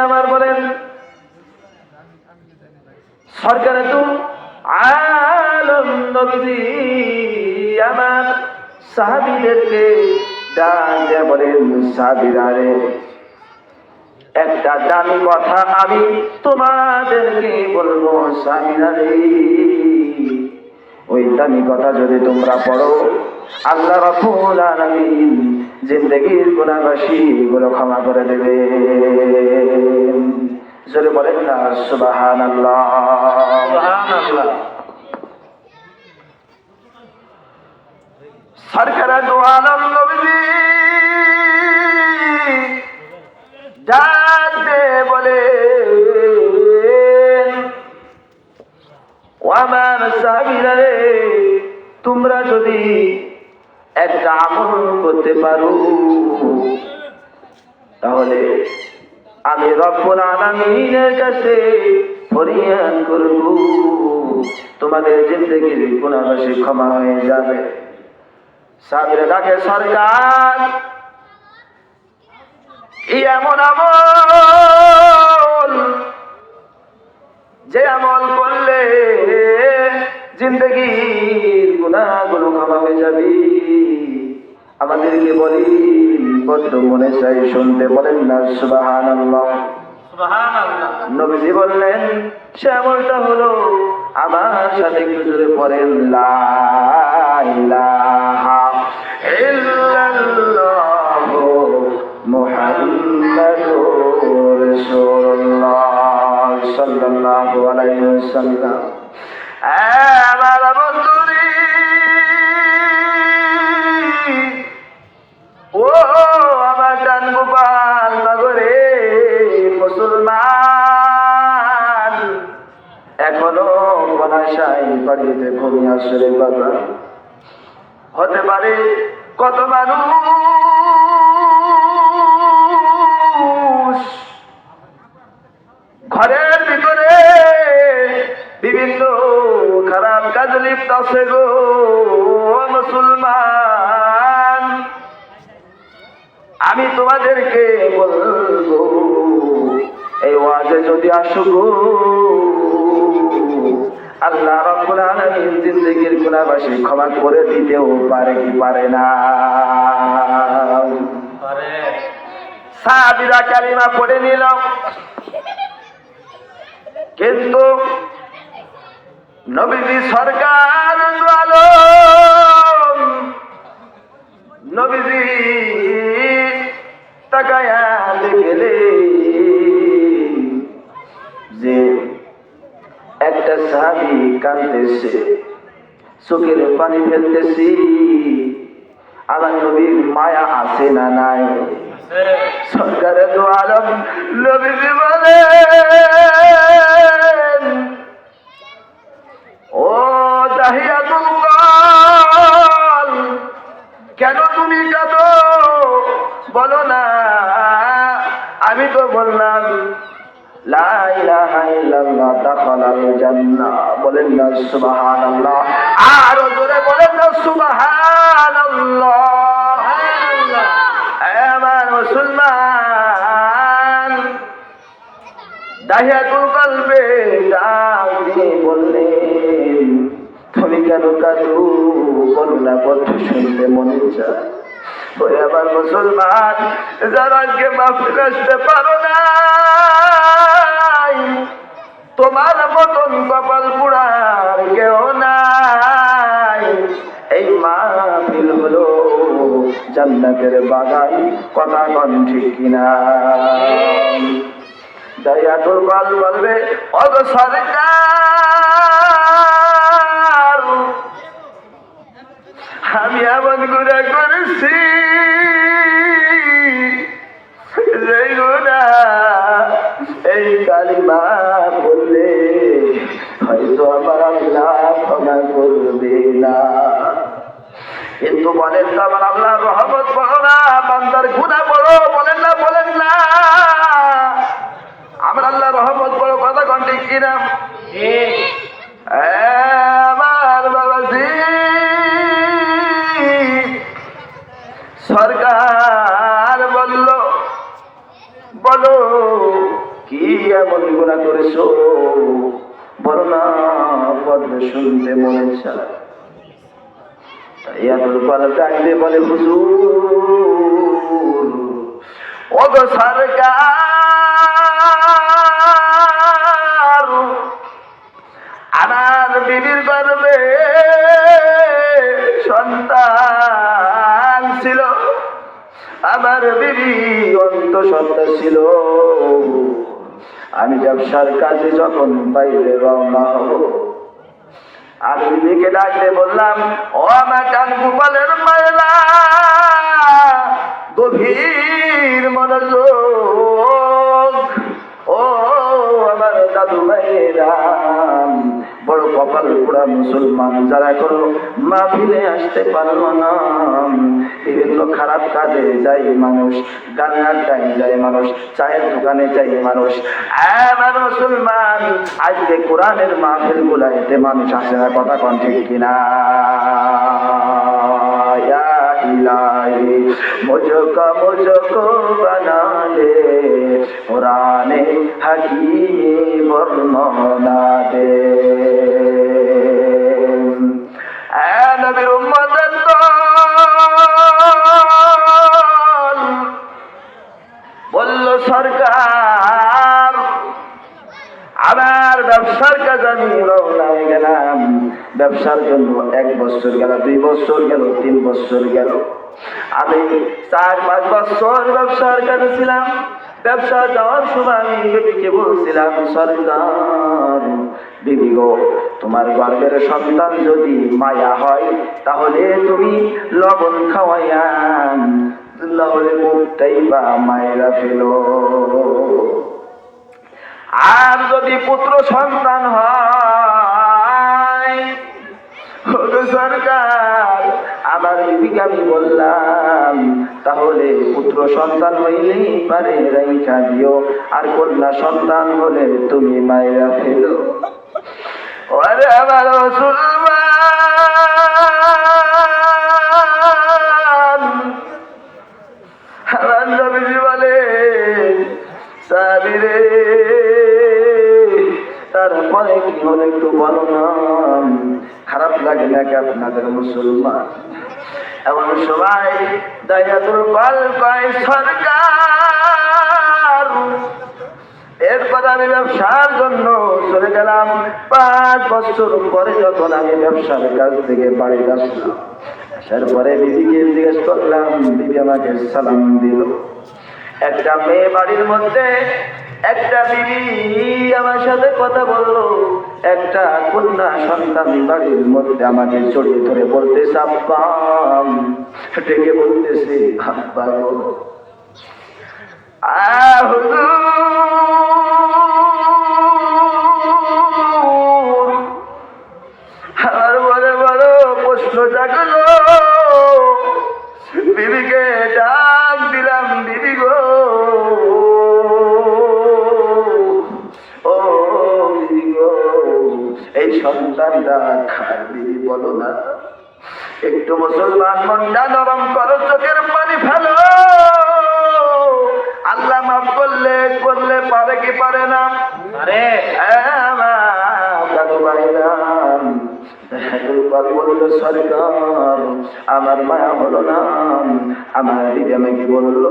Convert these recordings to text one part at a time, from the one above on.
আমার বলেন, সরকারে তো আলম নবী আমার সাহাবীদেরকে ডাক দিয়ে বলেন, সাহাবীরা রে, একটা দামি কথা আমি তোমাদেরকে বলবো সাহাবীরা রে, ওই দামি কথা যদি তোমরা পড়ো আল্লাহ রাব্বুল আলামিন জিন্দেগীর গুনাহগাশি গুলো ক্ষমা করে দেবে। জোরে বলেন না সুবহানাল্লাহ। সুবহানাল্লাহ। সরকার দু আলম নবী ডাকতে বলে, ও আমার সাহাবীরা রে, তোমরা যদি একটা আমল করতে পারো তাহলে আমি রব্বুল আলামিনের কাছে ফরিয়াদ করব, তোমাদের জিন্দেগীর গুনাহগাশি ক্ষমা হয়ে যাবে। সাহাবীরা ডাকে, সরকার এই এমন আমল যে আমল করলে জিন্দেগীর গুনাহগুলো ক্ষমা হয়ে যাবে, আমাদেরকে বলি, বড্ড মনে চাই শুনতে। বলেন না সুবহানাল্লাহ। সুবহানাল্লাহ। নবীজি বললেন, সে আমলটা হলো, আমার সাথে একটু জোরে পড়েন, লা ইলাহা ইল্লাল্লাহু মুহাম্মাদুর রাসূলুল্লাহ সাল্লাল্লাহু আলাইহি ওয়াসাল্লাম। আমার বন্ধুরে, ও আমার জান গোপাল নগরে মুসলমান, এখনো বনাশাই বাড়িতে ঘুমিয়ে আসলে বাবা, হতে পারে কত মানুষ ঘরের ভিতরে বিভিন্ন খারাপ কাজে লিপ্ত আছে গো মুসলমান। আমি তোমাদেরকে বলবো, এই ওয়াজে যদি আসো গো, আল্লাহ রাব্বুল আলামিন জিন্দেগীর গুনাহগাশি ক্ষমা করে দিতেও পারে কি পারে না? পারে। সাহাবীরা কালিমা পড়ে নিল, কিন্তু নবীজি সরকার আলম নবীজি তাকায়া দেখলে যে একটা সাহাবী কাঁদতেছে, চোখের পানি ফেলতেছি, আমার নবীর মায়া আছে না নাই? সরকারে দু আলম নবীজি বলেন, ও দাহিয়াতুল কল, কেন তুমি কাঁদো? বলো না। আমি তো বললাম, লা ইলাহা ইল্লাল্লাহ দাখালাল জান্নাহ। বলেন না সুবহানাল্লাহ। আরো জোরে বলেন না সুবহানাল্লাহ। আমার মুসলমান, দাহিয়াতুল কলবে ডাক দিয়ে বললেন, তুমি কেন কাঁদো? বলো না, বলতে শুনতে মনে চায়। ওই আমার মুসলমান, যারা আজকে মাফ করতে পারো না, তোমার মতন কপাল পুরার কেউ নাই। এই মাহফিল হলো জান্নাতের বাগান, কথা কন ঠিক কিনা? দাহিয়াতুল কল বলবে, অগ সরকার, আমি এমন গুনাহ করেছি যে গুনাহ এই কালিমা বললে হয়তো আমার আল্লাহ ক্ষমা করবে না। কিন্তু বলেন তো, আমার আল্লাহর রহমত বড় না বান্দার গুনাহ বড়? বলেন না, বলেন না। আমার আল্লাহর রহমত বড়, কথা কোন ঠিক কিনা? আমার বাবাজি, সরকার বলল, বলো এমন গুনাহ করেছো বলো না, বলবে শুনতে মনে চায়। ইয়াদুল পালা ডাকলে বলে হুজুর ওগো সরকার, আমার বিবির গর্ভে সন্তান ছিল, আমার বিবি অন্তঃসত্ত্বা ছিল। আমি ব্যবসার কাজে যখন বাইরে রওনা হব, আমি বিবিকে ডাকতে বললাম, ও আমার কান গোপালের মায়েরা, গভীর মনোযোগ, ও আমার দাদু ভাইয়েরা, বড় কপাল পোড়া মুসলমান যারা করো মাহফিলে আসতে পারলো না, বিভিন্ন খারাপ কাজে যায় মানুষ, গানের আড্ডায় যায় মানুষ, চায়ের দোকানে যায় মানুষ, আমার মুসলমান আজকে কোরআনের মাহফিল গুলাইতে মানুষ আসে না, কথা কোন ঠিক কিনা? इलाही मुझको बना दे, कुराने हकीमी वर्णना दे। ऐ नबी उम्मत বলল সরকার, আমার ব্যবসার কাজ আমি রওনা হয়ে গেলাম। ব্যবসার জন্য 1 বছর গেল, 2 বছর গেল, 3 বছর গেল, আমি 4-5 বছর ব্যবসার কাজে ছিলাম। ব্যবসা যাওয়ার সময় আমি বিবিকে বলছিলাম, সরকার বিবি গো, তোমার গর্ভের সন্তান যদি মায়া হয় তাহলে তুমি লবণ খাওয়াইয়া লাহোরে মুখটাই বা মায়েরা ফেলো, আর যদি পুত্র সন্তান হয়, সরকার আমার বিবিকে আমি বললাম, তাহলে পুত্র সন্তান হইলেই পারে রাইখা দিও, আর কন্যা সন্তান হলে তুমি মায়েরা ফেলো। ওরে আমার মুসলমান, আমার নবীজি বলে সাবিরে, তারপরে কি হলো একটু বলো না, খারাপ লাগে নাকি আপনাদের মুসলমান? এমন সময় দায়াতুল কল কয়, সরকার এরপর আমি ব্যবসার জন্য চলে গেলাম। 5 বছর পরে যখন আমি ব্যবসার কাজ থেকে বাড়ি আসলাম, আসার পরে বিবিকে জিজ্ঞেস করলাম, বিবি আমাকে সালাম দিল। একটা মেয়ে বাড়ির মধ্যে, একটা বিবি আমার সাথে কথা বললো, একটা কন্যা সন্তান বাড়ির মধ্যে আমাকে জড়িয়ে ধরে বলতেছে আব্বা, ডেকে বলতেছে আব্বা গো। আমার বড় বড় প্রশ্ন জাগলো, বিবিকে ডাক দিলাম, বিবি গো, ও বিবি গো, এই সন্তানটা খার বিবি বলো না, একটু মুসলমান মনটা নরম করো, চোখের পানি ফেলো, আল্লাহ মাফ করলে পারে কি পারে না? আরে দাদু ভাইরা বলল, সরকার আমার মায়া হলো না, আমার দিদি আমাকে বললো,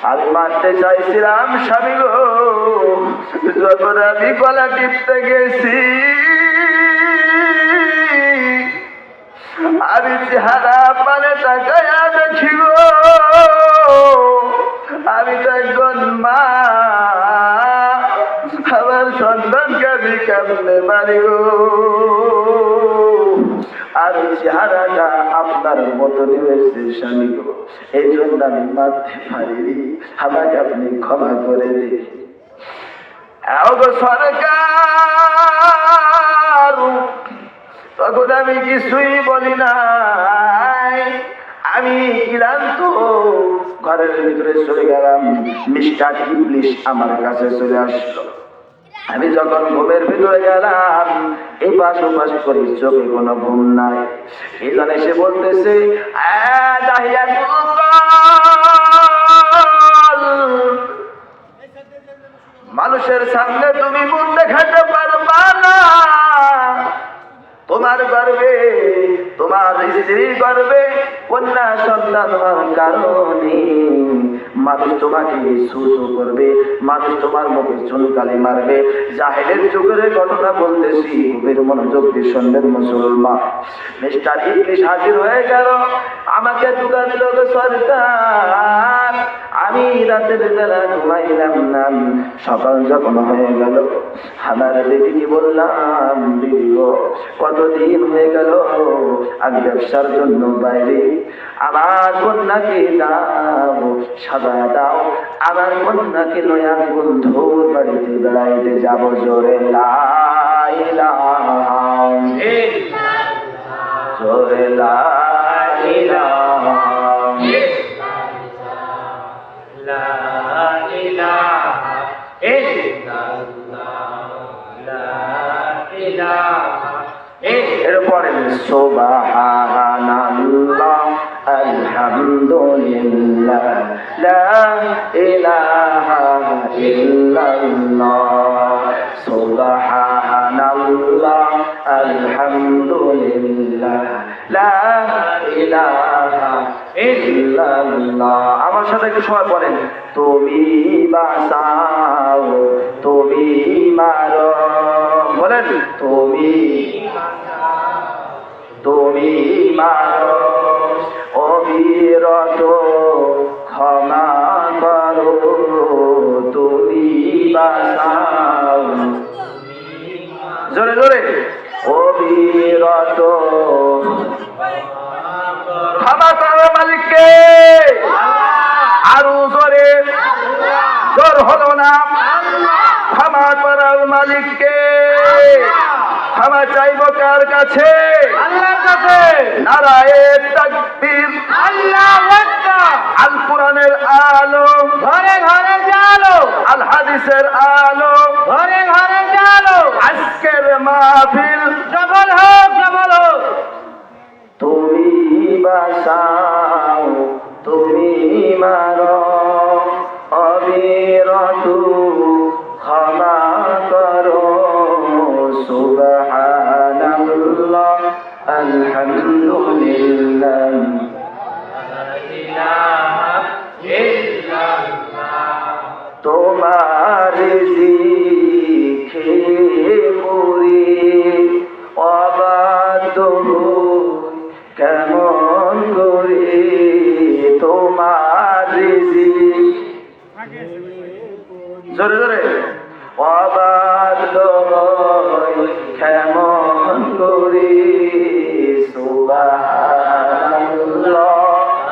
আমি মারতে চাইছিলাম স্বামী গো, যখন আমি গলা টিপতে গেছি আমি চেহারা পানে তাকায়া দেখি গো, আমি তো একজন মা, আমার সন্তানকে আমি কেমনে মারি গো, আর চেহারাটা আপনার মতনই হয়েছে স্বামী গো, এই জন্য আমি মারতে পারিনি, আমাকে আপনি ক্ষমা করে দিন। সরকার তখন আমি কিছুই বলি নাই, আমি ক্লান্ত ঘরের ভিতরে চলে গেলাম। মিস্টার ইংলিশ আমার কাছে চলে আসলো। আমি যখন ঘুমের ভিতরে গেলাম, এই পাশ ওপাশ করি, চোখে কোনো ঘুম নাই। এই জন্য সে বলতেছে, মানুষের সামনে তুমি মুখ দেখাতে পারবা না, তোমার গর্বে, তোমার স্ত্রীর গর্বে কন্যা সন্তান হওয়ার কারণে মানুষ তোমাকে সুসু করবে, মানুষ তোমার মুখে চুনকালি মারবে। জাহেলের যুগের ঘটনা বলতেছি, খুবের মনোযোগ দিয়ে শুনবেন মুসলমান। মিস্টার ইংলিশ হাজির হয়ে গেল, আমাকে দুঃখা দিল সরকার, আমি রাতের বেলা ঘুমাইলাম না, সকাল যখন হয়ে গেল আমার বিবিকে বললাম, বিবি গো কতদিন হয়ে গেল আমি ব্যবসার জন্য বাইরে, আমার কন্যাকে দাও, সাদা দাও, আমার কন্যাকে নয়া বন্ধুর বাড়িতে বেড়াইতে যাব। জোরে লা ইলাহা ইল্লাল্লাহ, জোরে লা ইলাহা এরপরে সুবহানাল্লাহ আলহামদুলিল্লাহ লা ইলাহা ইল্লাল্লাহ, সুবহানাল্লাহ আলহামদুলিল্লাহ লা ইলাহা ইল্লাল্লাহ। আমার সাথে একটু সবাই বলেন, তুমি বাঁচাও, তুমি মারো, বলেন তুমি, তুমি মারো, অবিরত ক্ষমা করো, তুমি বাঁচাও, জোরে জোরে, অবিরত ক্ষমা করো মালিককে, আরো জোরে, জোর হলো না, ক্ষমা করার মালিককে। ক্ষমা চাইব কার কাছে? আল্লাহর কাছে। নারায়ে তাকবীর, আল্লাহু আকবার। আল কোরআনের আলো ঘরে ঘরে জালো, আল হাদিসের আলো ঘরে ঘরে জালো, আজকের মাহফিল সফল হোক, সফল হোক। তুমি বাঁচাও, তুমি মারো, অবিরত ক্ষমা করো, সুবহানাল্লাহ আলহামদুলিল্লাহ লা ইলাহা ইল্লাল্লাহ। তোমার জিখে মুরি অবাধ্য কেমন করে, তোমার জোরে জোরে, অবাধ্য কেমন করে, সুবহানাল্লাহ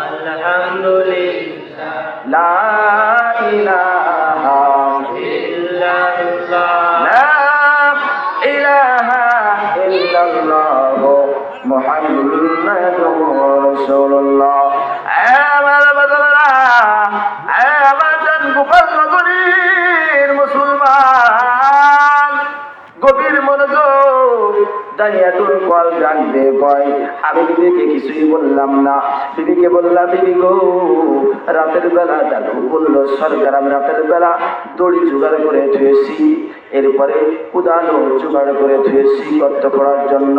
আলহামদুলিল্লাহ লা ইলাহা ইল্লাল্লাহ, লা ইলাহা ইল্লাল্লাহ মুহাম্মাদুর রাসূলুল্লাহ। আমার বাজারা, আমার গোপাল নগরীর মুসলমান, গভীর মনোযোগ, দাঁড়িয়াতুল কল জানতে কয়, আমি বিবিকে কিছুই বললাম না। বিবিকে বললাম, বিবি গো রাতের বেলা দেখো, বললো সরকার আমি রাতের বেলা দড়ি জোগাড় করে ধুয়েছি, এরপরে উদানো জোগাড় করে ধুয়েছি গর্ত করার জন্য।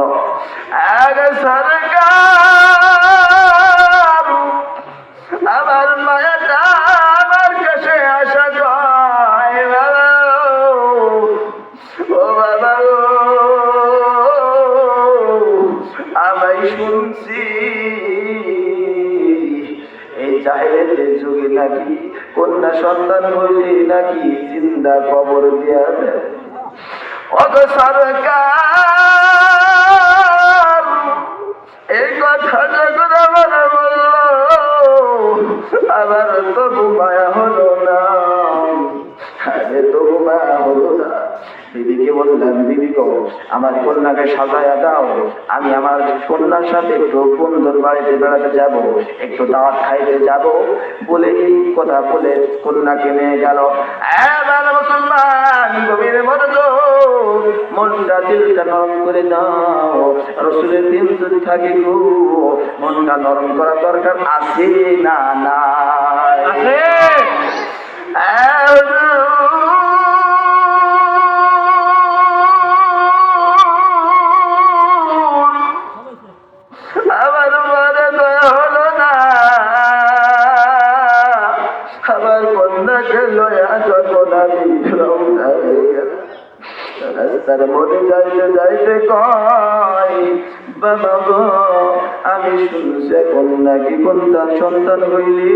সরকার আমার মায়াটা আমার কাছে আসা যায়, বাবা ও বাবা গো, আমি শুনছি এই জাহেলের যুগে নাকি কন্যা সন্তান হইলে নাকি জিন্দা কবর দেয়া দেয়। অত সরকার এই কথা যখন আমার বলল, আমার তবু মায়া হলো না, আরে তবু মায়া হলো না। বিবিকে বললাম, বিবি গো আমার কন্যাকে সাজায়া দাও, আমি আমার কন্যার সাথে একটু বন্ধুর বাড়িতে বেড়াতে যাব, একটু দাওয়াত খাইতে যাব, বলে এই কথা বলে কন্যাকে নিয়ে গেল। মুসলমান গভীর মনোযোগ, মনটা দিলটা নরম করে দাও, রসুলের দিন যদি থাকে গো মনটা নরম করা দরকার আছে না? না আছে। রওনা হয়ে গেল। রাস্তার মধ্যে যাইতে যাইতে কয়, বাবা গো, আমি শুনছি এখন নাকি কোনটা সন্তান হইলি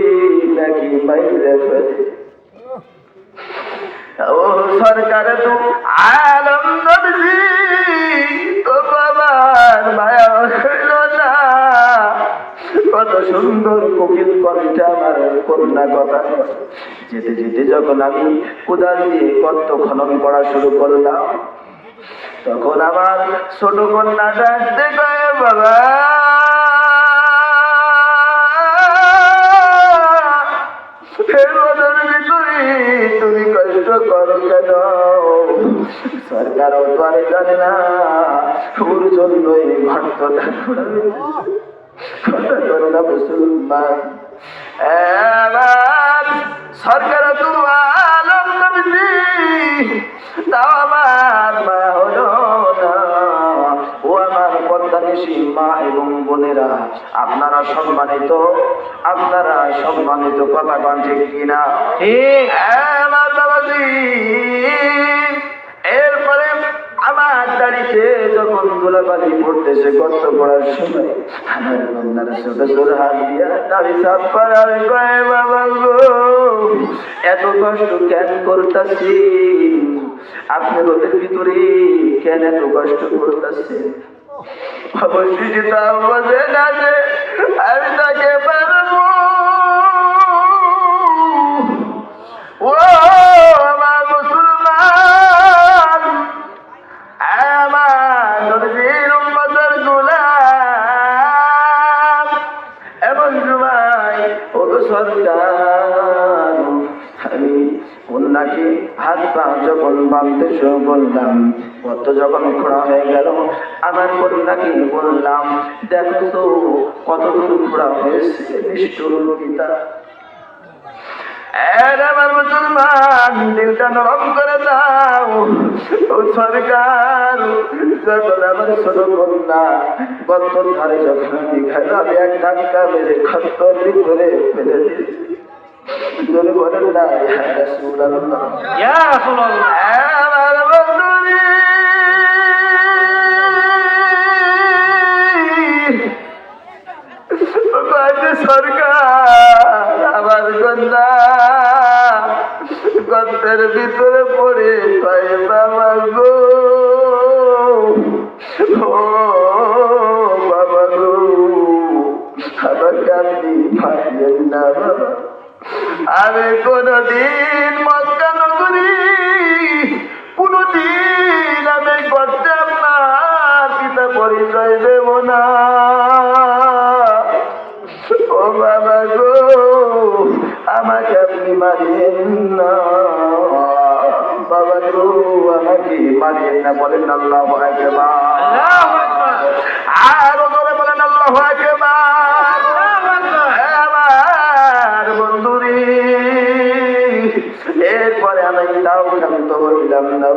নাকি বাইরে ফেলে। ও সরকার তো আলম নবজি, তো বাবার মায়া হইল না। কত সুন্দর কোকিল কণ্ঠে আমার কন্যা কথা। যেতে যেতে যখন আমি কোদাল দিয়ে গর্ত খনন করা শুরু করলাম, তখন আমার ছোট কন্যা ডাকতে কয়, বাবা তুমি কষ্ট করো কেন? সরকারও তো আর জানে না ওর জন্যই ঘটনা কথা করে না মুসলমান। সরকার তো আলম নবজি, তাও আমার মায়া হলো না। ও আমার পর্দানিশী মা এবং বোনেরা, আপনারা সম্মানিত, কথা কন ঠিক কিনা? আমার বাবাজি, এরপরে আমার দাড়িতে যখন ধুলাবালি পড়তেছে গর্ত করার সময়, আমার বন্ধারা ছোট ছোট হাত দিয়া দাড়ি সাফ করার কয়, বাবা গো, এত কষ্ট কেন করতেছি? আপনার ওদের ভিতরে কেন এত কষ্ট করতেছে? অবশ্যই তা বোঝে না যে আমি তাকে পারবো। ও আমার মুসলমান, আমার নবীর উম্মতের গোলাম, এমন সময় ও সরকার, আমি কন্যাকে হাত পা যখন বাঁধতে শুরু করলাম, কত যখন খোঁড়া হয়ে গেল, আমার কন্যাকে বললাম, দেখো তো কত দূর খোঁড়া হয়েছে নিষ্ঠুর পিতা। আমার মুসলমান, দিলটা নরম করে দাও। ও সরকার, যখন আমার ছোট কন্যা গর্তর ধারে যখন আমি এক ধাক্কা মেরে খত্তর ভিতরে ফেলে দিয়েছি। যদি বলেন না ইয়া রাসূলুল্লাহ, ইয়া রাসূলুল্লাহ, আমার বন্ধুরে সরকার, আমার কন্যা গর্তের ভিতরে পড়ে কয়, বাবা গো, ও বাবা গো, আমার কান্দি ভাইয়ের না বাবা। আমি কোনদিন মক্কা নগরী, কোনদিন আমি করতে আপনার পিতা পরিচয় দেব না। ও বাবা গো, আমাকে আপনি মারিয়েন না। বাবা গো, আমাকে মারিয়েন না। বলেন আল্লাহু আকবার। আরো জোরে বলেন আল্লাহু আকবার। আমার বন্ধুরে, এরপরে আমি তাও শান্ত হইলাম না,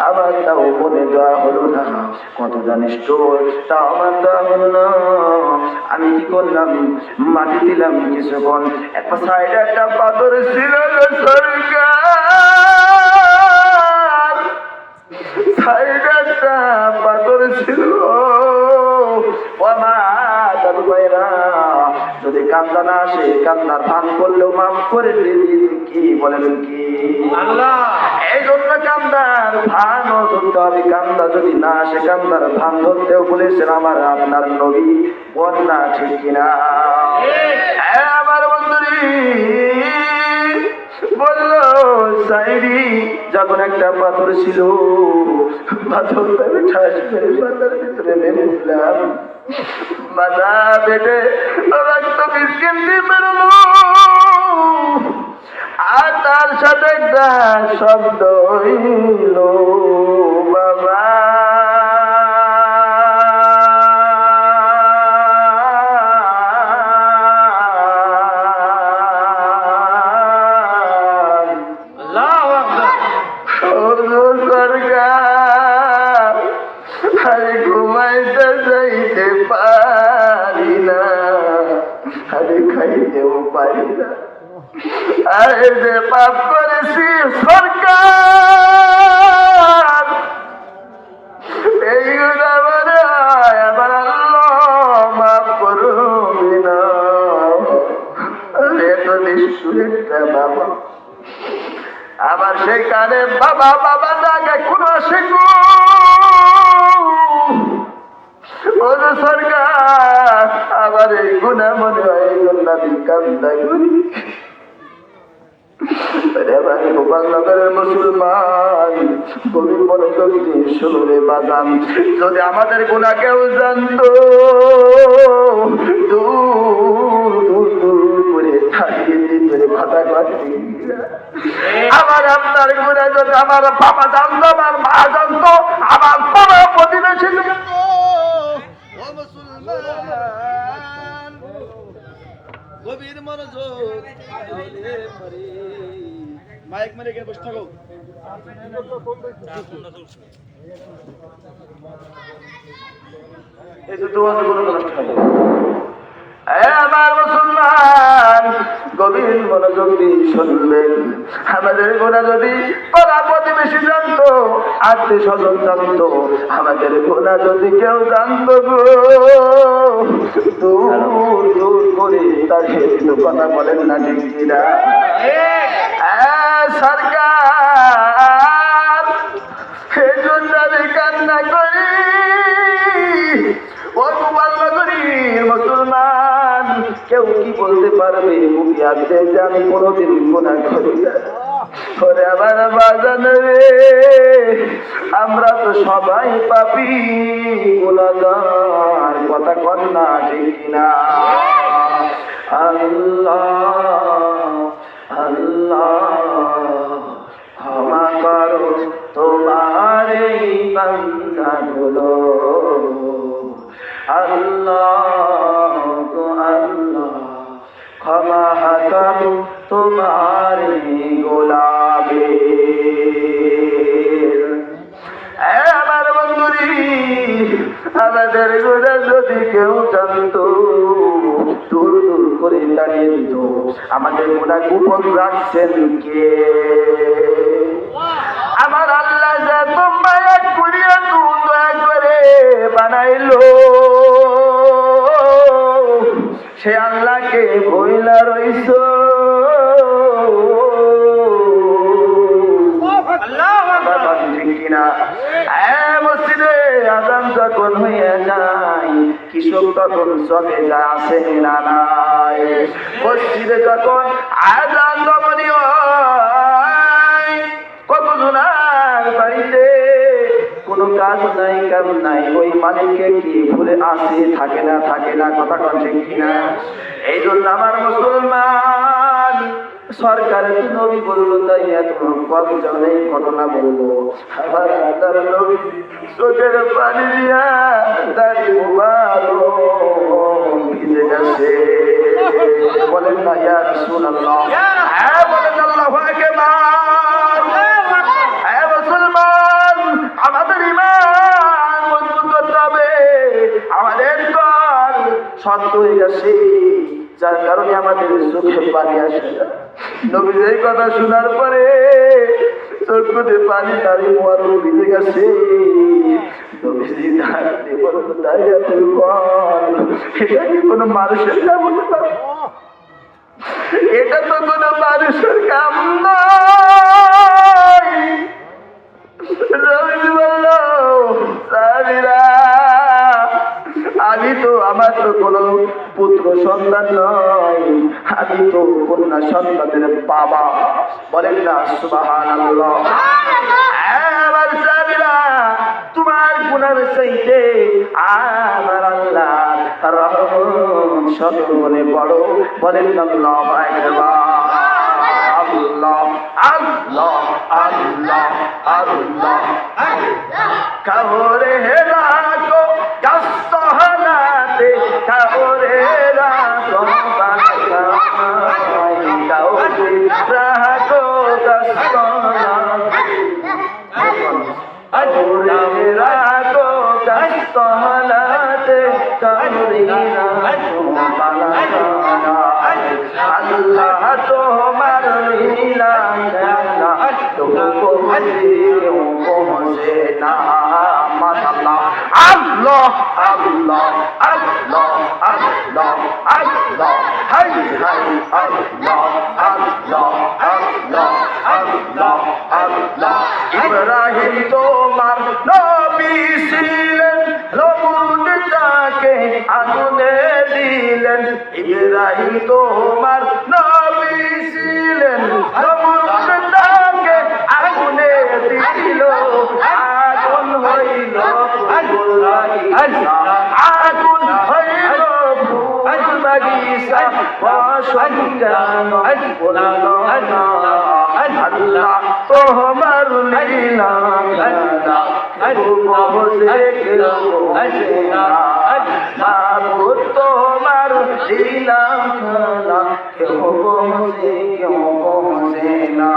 আমার তাও মনে দেওয়া হলো না। কত জানিস তোর, তাও আমার দেওয়া হলো না। আমি কি করলাম, মাটি দিলাম কিছুক্ষণ, একটা সাইডে একটা পাথর ছিল সরকার, সাইডে একটা পাথর ছিল। যদি কান্দা না আসে, কান্নার ভান করলেও মাফ করে দিন। কি বলেন কি আল্লাহ? এই জন্য কান্দার ভান ধরতে হবে। কান্দা যদি না আসে, কান্দার ভান ধরতেও বলেছেন আমার আপনার নবী। বন্যা ঠিক কিনা? আমার বন্ধুরি বলল, সাইডি যখন একটা পাথর ছিল, পাথরটা ঠাস মেরে পাতার ভিতরে মেরে দিলাম। মাথা বেটে রক্ত বিস্কিন্তি বেরোলো, আর তার সাথে একটা শব্দ হইল, বাবা। ঘুমাইতে যাইতে পারি না, আরে খাইতেও পারি না, আর এই যে পাপ করেছি সরকার, এই আমার আল্লাহ মাফ করবি না। এত নিষ্ঠুর একটা বাবা, আবার সেখানে বাবা বাবা ডাকে কোন সরকার, আবার এই গুণা মনে হয় কামনা করি। গোপালনগরের মুসলমান গভীর মনোযোগ দিয়ে শুনে বাজান, যদি আমাদের গুণা কেউ জানতো দূর দূর দূর করে ছাড়িয়ে দিতে ভাতা কাটতে। আমার আপনার গুণা যদি আমার বাবা জানতো, আমার মা জানতো, আমার বাবা প্রতিবেশী জানতো, গভীর মনোযোগ, মাইক মেরে গিয়ে বসে থাকো। আমার মুসলমান গভীর মনোযোগ দিয়ে শুনবেন, আমাদের গোনা যদি পাড়া প্রতিবেশী জানতো, আত্মীয় স্বজন জানতো, আমাদের গোনা যদি কেউ জানতো গো, দূর দূর করে তাকে কথা বলেন না ঠিক কিনা? সরকার, এই জন্য আমি কান্না করি। ও গোপালনগরীর মুসলমান, কেউ কি বলতে পারবে মুখে আসবে যে আমি কোনোদিন গুনাহ করি না? ওরে আমার বাজান রে, আমরা তো সবাই পাপী গুনাহগার, কথা কন না ঠিক কিনা? আল্লাহ আল্লাহ ক্ষমা করো তোমার এই বান্দাগুলো, আল্লাহ গো আল্লাহ ক্ষমা করো তোমার এই গোলামের। আমার বন্ধুরি, আমাদের গোনা যদি কেউ জানতো, দূর দূর করে দাঁড়িয়ে দিত। আমাদের গোনা গোপন রাখছেন কে? আমার আল্লাহ যা তোমায় করিয়া দয়া করে বানাইলো, সে আল্লাহকে ভুইলা রইছ। মসজিদে আযান যখন হইয়া যায়, কৃষক তখন চলে যায়, আসে না নাই। মসজিদে যখন আযান দমনী হয়, কতজনার বাড়িতে কোনো কাজ নাই, কাম নাই, ওই মালিককে কি ভুলে আসে, থাকে না কথা ঠিক কিনা? এই জন্য আমার মুসলমান, সরকারের নবী বলল তাই এত কম জনে ঘটনা বলবো। আবার তার নবী চোখের পানি দিয়া তার ভিজে গেছে। বলেন না ইয়া রাসূলুল্লাহ, হ্যাঁ বলেন আল্লাহু আকবার। হ্যাঁ মুসলমান, আমাদের ঈমান মজবুত করতে হবে, আমাদের কল শক্ত হয়ে গেছে, যার কারণে আমাদের চোখে পানি আসে না। নবীর এই কথা শোনার পরে চোখে পানি দাঁড়িয়ে মোয়ার ভিজে গেছে। নবীজি দাঁড়িয়ে বলল, দাঁড়িয়ে তুই বল, এটা কি কোনো মানুষের কাম হতে পারে? এটা তো কোনো মানুষের কাম নয়। নবীজি বলল, সাহাবীরা, আমি তো, আমার তো কোনো পুত্র সন্তান নয়, আমি তো কন্যা সন্তানের বাবা। বলেন না সুবহানাল্লাহ। আমার সাহাবীরা, তোমার গুনার চাইতে আমার আল্লাহ রহম শতগুণে বড়। বলেন আল্লাহু আকবার। আল্লাহ আল্লাহ আল্লাহ আল্লাহ কাহরে রাখো কষ্ট হালাতে, কাহরে রাখো বাঁচাই, কাহরে রাখো কষ্ট কাহরে রাখো কষ্ট হালাতে, কাহরে রাখো বাঁচাই। আল্লাহ তোমার বোঝে না মাশাআল্লাহ আল্লাহ আল্লাহ আল্লাহ আল্লাহ আল্লাহ হাই হাই আল্লাহ আল্লাহ আল্লাহ আল্লাহ আল্লাহ ইব্রাহিম তোমার নবী ছিলেন নমরুদ তাকে আগুনে দিলেন ইব্রাহিম তোমার নবী ছিলেন নমরুদ তাকে আগুনে দিল আগুন হইল আগুন হইল ফুল বাগিচা বসন্ত আল্লাহ তোমার লীলা মাবুদ তোমার লীলা খেলা কেউ বোঝে না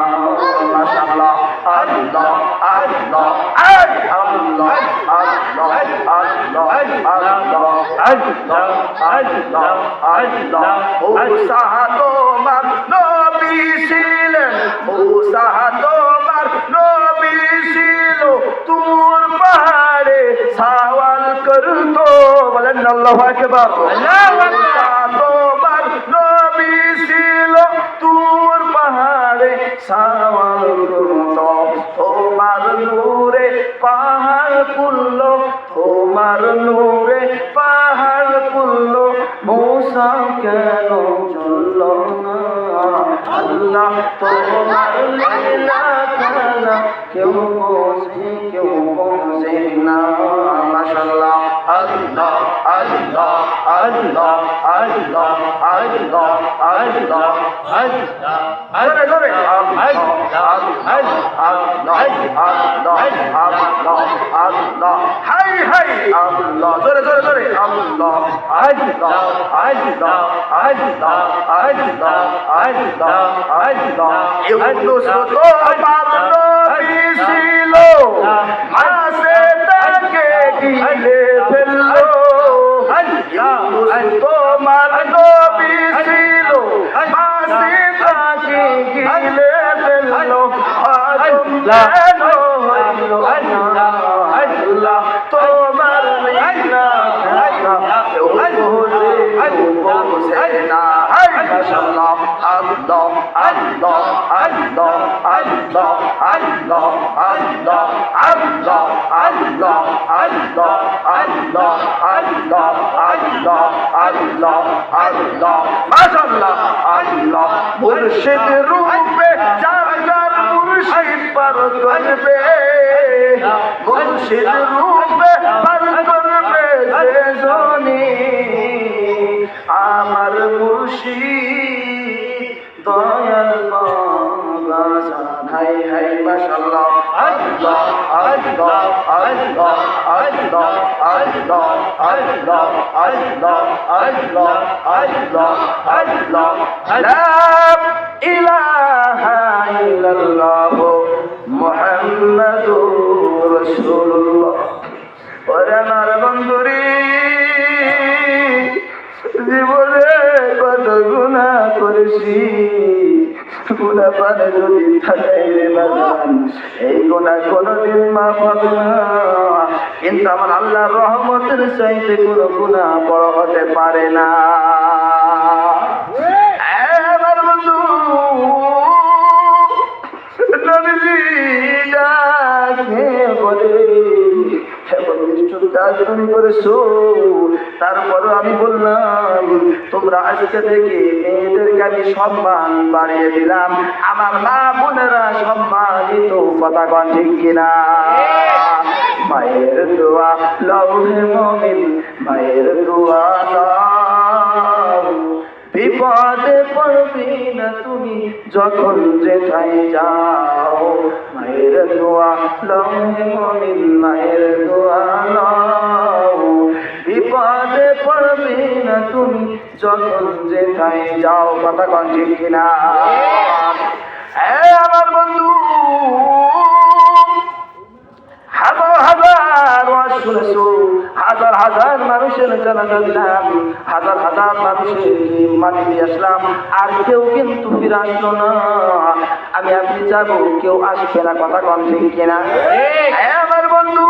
মাশাআল্লাহ আল্লাহ আল্লাহ আল্লাহ আল্লাহ আল্লাহ আল্লাহ আল্লাহ আল্লাহ আল্লাহ মুসা তোমার নবী ছিলেন মুসা তোমার নবী ছিল তুর পাহাড়ে সওয়াল করতো বলেন আল্লাহু আকবার আল্লাহু আকবার তোমার নবী ছিল তুর পাহাড়ে সওয়াল করতো তোমার নূরে পাহাড় পুল্ল তোমার নূরে পাহাড় পুল্ল মুসা কেন চলল না আল্লাহ তোমার লীলা খেলা কেউ বোঝে না মাশাআল্লাহ আল্লাহ আল্লাহ আল্লাহ আল্লাহ আল্লাহ আল্লাহ আল্লাহ জোরে জোরে আল্লাহ হাই হাই আল্লাহ জোরে জোরে জোরে আল্লাহ আল্লাহ আল্লাহ আল্লাহ আল্লাহ আল্লাহ আল্লাহ ইউনুস তোমার নবী ছিল মাছে তাকে গিলে ফেললো ইউনুস তোমার নবী ছিল মাছে তাকে গিলে ফেললো কেন হইল আল্লাহ তোমার লীলা কেউ বোঝে না মাশাআল্লাহ আল্লাহ আল্লাহ আল্লাহ আল্লাহ আল্লাহ আল্লাহ আল্লাহ আল্লাহ আল্লাহ আল্লাহ আল্লাহ আল্লাহ আল্লাহ আল্লাহ মাশাআল্লাহ আল্লাহ মুর্শিদ রূপে যার মুর্শিদ পার করবে মুর্শিদ রূপে পার করবে যে জনি আমার মুর্শিদ দয়াল বাজান হাই হাই মাশাআল্লাহ আল্লাহ আল্লাহ আল্লাহ আল্লাহ আল্লাহ আল্লাহ আল্লাহ আল্লাহ আল্লাহ আল্লাহ লা ইলাহা ইল্লাল্লাহ মুহাম্মাদুর রাসূলুল্লাহ ওরে আমার বন্ধুরি জীবনে কত গুনাহ করেছি গুনাহ পানে যদি থাকাই রে বাজান এই গুনাহ কোনদিন মাফ হবে না কিন্তু আমার আল্লাহর রহমতের চাইতে কোনো গুনাহ বড় হতে পারে না আমার বন্ধু নবীজি ডাকে বলে তারপরও আমি বললাম তোমরা আজকে থেকে মেয়েদেরকে আমি সম্মান বাড়িয়ে দিলাম আমার মা বোনেরা সম্মানিত কথা কন ঠিক কিনা মায়ের দোয়া লৌহে মুমিন মায়ের দোয়া নাও বিপদে পড়বি না তুমি যখন যেথায় যাও মায়ের দোয়া লৌহে মুমিন মায়ের দোয়া নাও বিপদে পড়বি না তুমি যখন যেথায় যাও কথা কন ঠিক কিনা আমার বন্ধু হাজার হাজার ওয়াজ শুনেছো হাজার হাজার মানুষের জানাজা দিলাম, হাজার হাজার মানুষের মাটি দিয়ে আসলাম, আর কেউ কিন্তু ফিরে আসলো না। আমি আপনি যাবো, কেউ আসবে না, কথা কন ঠিক কিনা? আমার বন্ধু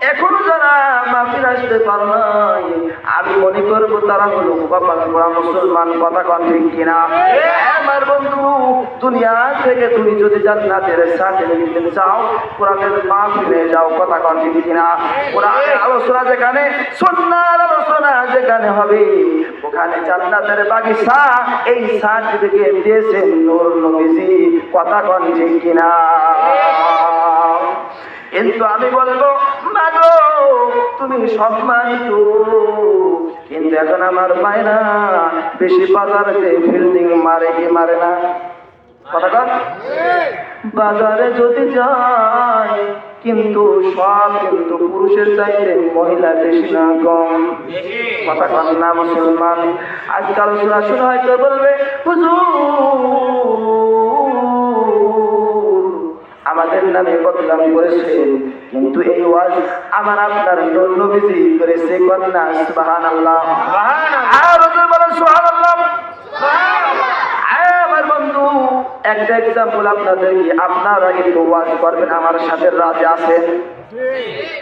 এখনো যারা মাফির আসতে পারো নাই, আমি মনে করবো তারা হলো কপাল পোড়া মুসলমান, কথা কন ঠিক কিনা? আমার বন্ধু দুনিয়া থেকে তুমি যদি জান্নাতের সার্টিফিকেট নিতে চাও, কোরআনের মাহফিলে যাও, কথা কন ঠিক কিনা? কোরআনের আলোচনা যেখানে, সুন্নাহর আলোচনা যেখানে হবে, ওখানে জান্নাতের বাগিচা, এই সার্টিফিকেট দিয়েছেন নূর নবীজি, কথা কন ঠিক কিনা? কিন্তু আমি বলবো মাগো তুমি সম্মানিত, কিন্তু এখন আমার মায়েরা বেশি বাজারে যে ফিল্ডিং মারে কি মারে না, কথা কন? বাজারে যদি যায় কিন্তু সব কিন্তু পুরুষের চাইতে মহিলা বেশি না কম, কথা কন না মুসলমান? আজকাল শুনা হয়তো বলবে হুজুর আমাদের নামে বদনাম করেছে, কিন্তু এই ওয়াজ আমার আপনার নূর নবীজি করেছে, কন্যা সুবহানাল্লাহ। আর হুজুর বলেন সুবহানাল্লাহ। আমার বন্ধু একটা এক্সাম্পল আপনাদেরকে, আপনারা কিন্তু ওয়াজ করবেন আমার সাথে রাজি আছেন?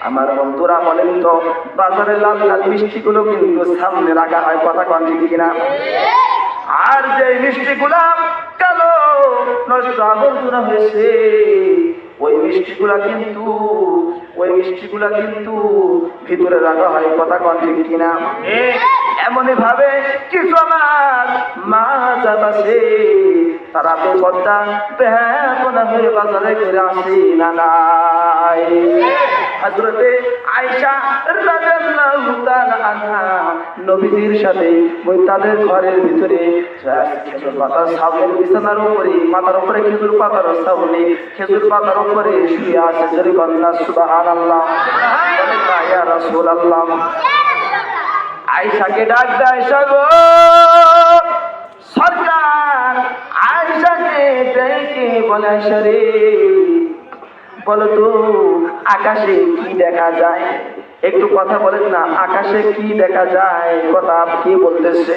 আমার বন্ধুরা বলেন তো, বাজারে লাল লাল মিষ্টিগুলো কিন্তু সামনে রাখা হয়, কথা কন ঠিক কিনা? আর যে মিষ্টিগুলা কালো নষ্ট আবর্জনা হয়েছে, ওই মিষ্টিগুলা কিন্তু ভিতরে রাখা হয়, কথা কন ঠিক কিনা? এমনই ভাবে কিছু আমার মা যাচ্ছে, তারা বেপর্দা বেহাপনা হয়ে বাজারে ঘুরে আসে না নাই। হযরতে আয়েশা রাদিয়াল্লাহু তাআলা আনহা নবীজির সাথে ওই তাদের ঘরের ভিতরে খেজুর পাতার ছাউনির বিছানার উপরে, মাথার উপরে খেজুর পাতার ছাউনি, খেজুর পাতার উপরে শুয়ে আছে, জোরে কন্যা সুবহানাল্লাহ। ইয়া রাসূলুল্লাহ। আয়েশাকে ডাক দেয়, আয়েশা গো সরকার। আয়েশাকে ডেকে বলে, আয়েশা রে বলো তো আকাশে কি দেখা যায়? একটু কথা বলেন না, আকাশে কি দেখা যায়? কথা কি বলতেছে?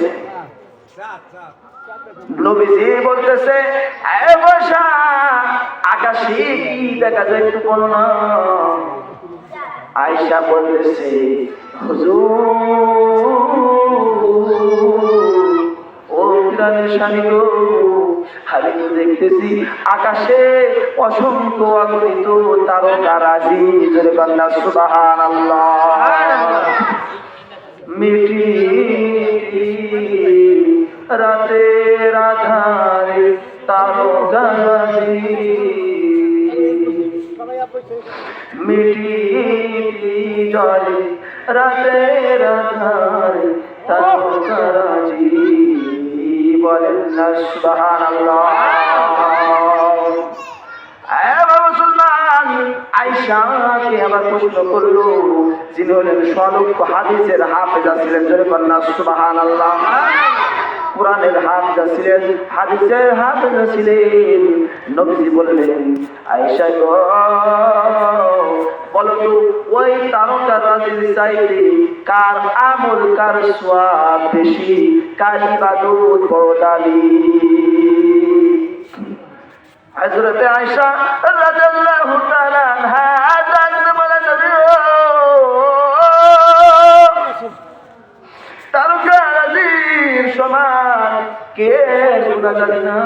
নবীজি বলতেছে আকাশে কি দেখা যায় একটু বলো না। আয়েশা বলতেছে ও প্রাণের স্বামী গো, আমি তো দেখতেছি আকাশে অসংখ্য অগণিত তারকারাজি, জোরে কন্যা সুবহানাল্লাহ। মিটি রাতের আধারে তারকারাজি, মিটি জলে রাতের আধারে তারকারাজি, বলেন না সুবহানাল্লাহ। মুসলমান আয়েশাকে আবার প্রশ্ন করলো, যিনি হলেন স্বলক্ষ হাদিসের হাফেজা ছিলেন, জোরে কন্যা সুবহানাল্লাহ। কোরআনের হাফেজা ছিলেন, হাদিসের হাফেজা ছিলেন। নবীজি বললেন আয়েশা গো বলো তো ওই তারকারাজির চাইতে কার আমল, কার সওয়াব বেশি, কার ইবাদত বড় দামি? হযরতে আয়েশা রাদিয়াল্লাহু তাআলা আনহা জানতে বলেন তারকারাজির সমান কে শোনা জানি না,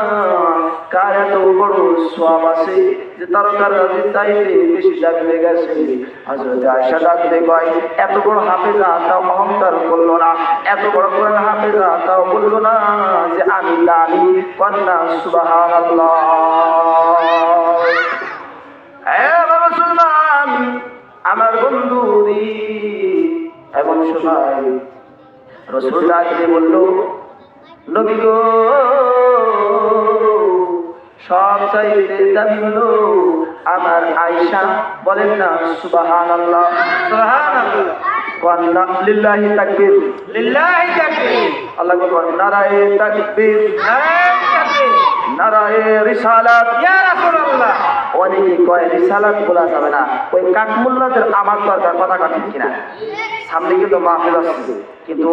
কার এত বড় সওয়াব আছে যে তারকারাজির চাইতে বেশি দামি হয়ে গেছে। হযরতে আয়েশা ডাকতে কয় এত বড় হাফেজা তাও অহংকার করলো না, এত বড় কোরআন হাফেজা তাও বললো না যে আমি দামি, কন্যা সুবহানাল্লাহ। মুসলমান আমার বন্ধুরি, এমন সময় রাসূল ডাকতে বলল নবী গো সব চাইতে দামি হলো আমার আয়েশা, বলেন না সুবহানাল্লাহ। সুবহানাল্লাহ। ওয়ান্না লিল্লাহি তাকবীর, লিল্লাহি তাকবীর। আল্লাহু আকবার। নারায়ে তাকবীর, নারায়ে তাকবীর, নারায়ে রিসালাত, ইয়া রাসূলুল্লাহ। অনেকে কয় রিসালাত বলা যাবে না, ওই কাঠমুল্লাদের আমার দরকার, কথা ঠিক কিনা? সামনে কিন্তু মাহফিল আসছে, কিন্তু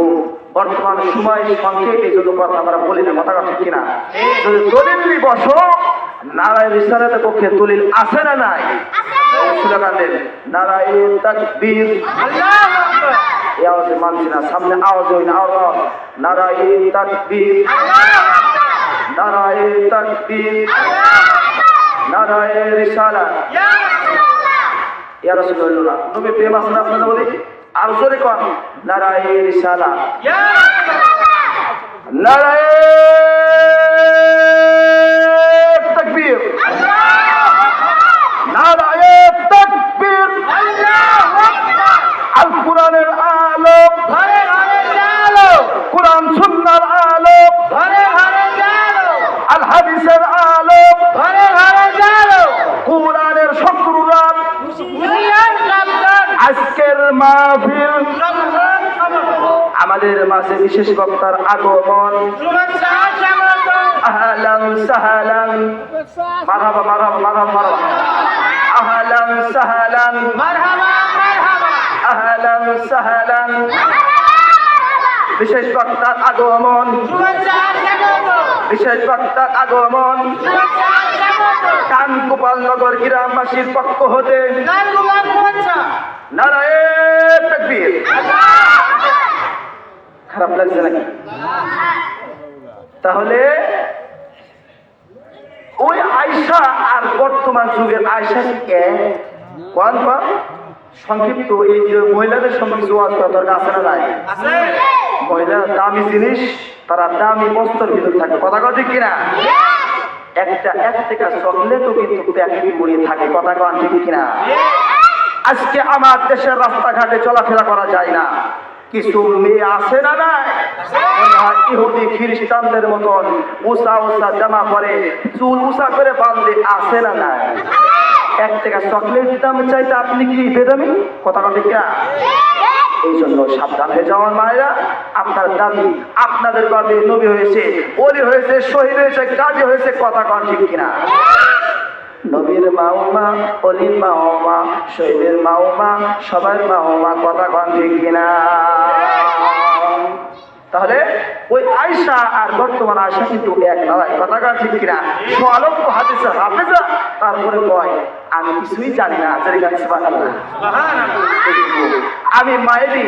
বর্তমান সময় সংক্ষেপে যদি কথা আমরা বলি না, কথা ঠিক কিনা? যদি দলিল নিয়ে বসো, নারায় রিসালাতের পক্ষে দলিল আছে না নাই? স্লোগান দেন, নারায়ে তাকবীর, আল্লাহু আকবার। এই আওয়াজে মানছি না, সামনে আওয়াজ হই না, আওয়াজ, নারায়ে তাকবীর, আল্লাহু আকবার, নারায়ে তাকবীর, আল্লাহু আকবার, নারায়ে রিসালাত, ইয়া রাসূলুল্লাহ, ইয়া রাসূলুল্লাহ। নবী প্রেম আছে না আপনাদের বলি? আর জোরে কোন, নারায়ে রিসালাত, ইয়া রাসূলুল্লাহ, নারায়ে তাকবীর, নারায়ে তাকবীর, আল্লাহু আকবার। আল কোরআনের আলো ঘরে ঘরে জ্বালো, কোরআন সুন্নাহর আলো ঘরে ঘরে জ্বালো, আল হাদিসের আলো ঘরে ঘরে জ্বালো, কোরআনের শত্রুরা দুনিয়ার কাফের। আজকের মাহফিল আমাদের মাঝে বিশেষ বক্তার আগমন, শুভেচ্ছা স্বাগতম, আহলান সাহলান, মারহাবা মারহাবা মারহাবা মারহাবা, আহলান সাহলান, মারহাবা মারহাবা, আহলান সাহলান। বিশেষ বক্তার আগমন, শুভেচ্ছা স্বাগতম, বিশেষ বক্তার আগমন, শুভেচ্ছা স্বাগতম। কানগোপালনগর গ্রামবাসীর পক্ষ হতে নারায়ে তাকবীর। খারাপ লাগছে নাকি? তাহলে ওই আয়েশা আর বর্তমান যুগের আয়েশা কোন সংক্ষিপ্ত, এই যে মহিলাদের সম্পর্কে ওয়াজ করা দরকার আছে না নাই? মহিলা দামি জিনিস, তারা দামি বস্ত্রের ভিতরে থাকে, কথা কথা ঠিক কিনা? একটা এক টাকা চকলেটও কিন্তু প্যাকেট পড়িয়ে থাকে, কথা কথা ঠিক কিনা? আজকে আমার দেশের রাস্তাঘাটে চলাফেরা করা যায় না, কিছু মেয়ে আছে না নাই? ইহুদি খ্রিস্টানদের মতন উষা উষা জামা পরে, চুল উষা করে বাঁধে, আছে না নাই? এক টাকা চকলেট দাম চাইতে আপনি কি বেদামি, কথা কথা ঠিক কিনা? এই জন্য সাবধান হয়ে যাওয়ার মায়েরা, আপনার দাবি আপনাদের গর্বে নবী হয়েছে, ওলি হয়েছে, শহীদ হয়েছে, গাজী হয়েছে, কথা কন ঠিক কিনা? নবীর মাওমা, অলির মাওমা, শহীদের মাওমা, সবার মাওমা, কথা কন ঠিক কিনা? তাহলে ওই আয়েশা আর বর্তমান আয়েশা কিন্তু এক নয়, কথা কন ঠিক কিনা? সোয়ালক্ষ হাদিসের হাফেজা, তারপরে কয় আমি কিছুই জানি না, সুবহানাল্লাহ। আমি মায়েরই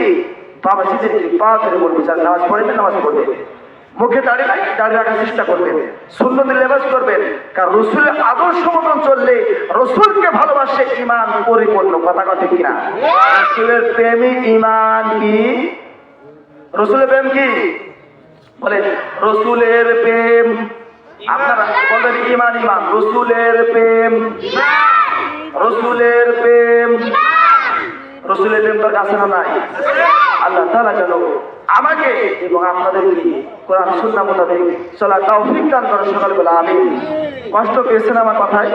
বাবাজিদের পা ধরে বলবো, যার নামাজ পড়েন নামাজ পড়বেন, মুখে দাঁড়িয়ে নাই দাঁড়িয়ে রাখার চেষ্টা করবেন, সুন্নতের লেবাস করবেন, কারণ রসুলের আদর্শ মতন চললে, রসুলকে ভালোবাসে ঈমান পরিপূর্ণ, কথা কথা কিনা? রসুলের প্রেমী ঈমান কি? রসুলের প্রেম কি বলেন? রসুলের প্রেম, আপনারা বলেন ঈমান, ঈমান, রসুলের প্রেম, রসুলের প্রেম, রসুলের প্রেম তোর কাছে না নাই? আল্লাহ তাআলা যেন আমাকে এবং আপনাদেরকে কোরআন সুন্নাহ মোতাবেক চলা তৌফিক দান করেন, সকলে বলে আমিন। কষ্ট পেয়েছেন আমার কথায়?